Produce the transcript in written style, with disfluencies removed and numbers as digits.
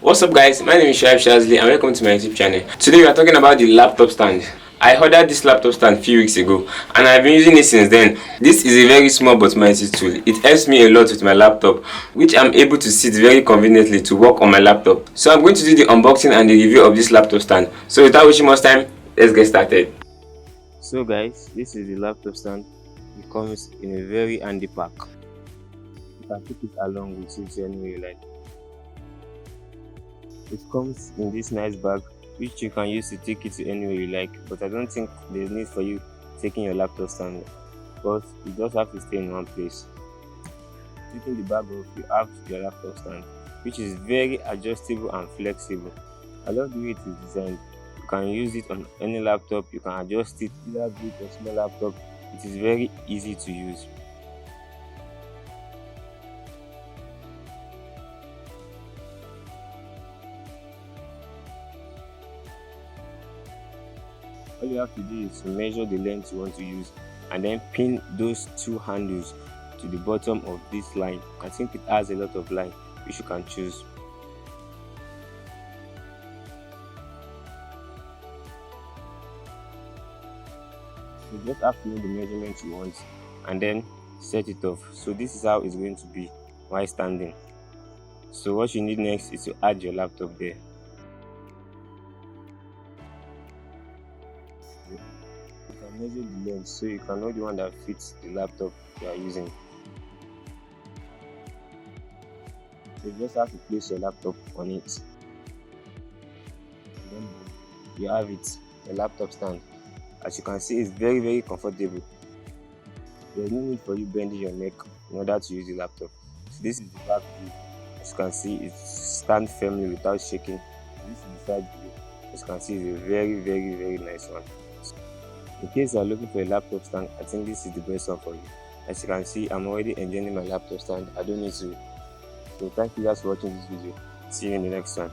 What's up guys, my name is Shaib Shazli and welcome to my YouTube channel. Today we are talking about the laptop stand. I ordered this laptop stand a few weeks ago and I've been using it since then. This is a very small but mighty tool. It helps me a lot with my laptop, which I'm able to sit very conveniently to work on my laptop. So I'm going to do the unboxing and the review of this laptop stand. So without wasting much time, let's get started. So guys, this is the laptop stand. It comes in a very handy pack. You can take it along with you anywhere you like. It comes in this nice bag which you can use to take it to anywhere you like, but I don't think there's need for you taking your laptop stand because you just have to stay in one place. Taking the bag off, you have your laptop stand, which is very adjustable and flexible. I love the way it is designed. You can use it on any laptop, you can adjust it, either big or small laptop. It is very easy to use. All you have to do is to measure the length you want to use and then pin those two handles to the bottom of this line. I think it has a lot of line which you can choose. You just have to know the measurements you want and then set it off. So this is how it's going to be while standing. So what you need next is to add your laptop there. You can measure the length so you can know the one that fits the laptop you are using. So you just have to place your laptop on it. And then you have it, a laptop stand. As you can see, it's very comfortable. There's no need for you bending your neck in order to use the laptop. So this is the back view. As you can see, it stands firmly without shaking. This is the side view. As you can see, it's a very nice one. In case you are looking for a laptop stand, I think this is the best one for you. As you can see, I'm already enjoying my laptop stand. I don't need to. So thank you guys for watching this video. See you in the next one.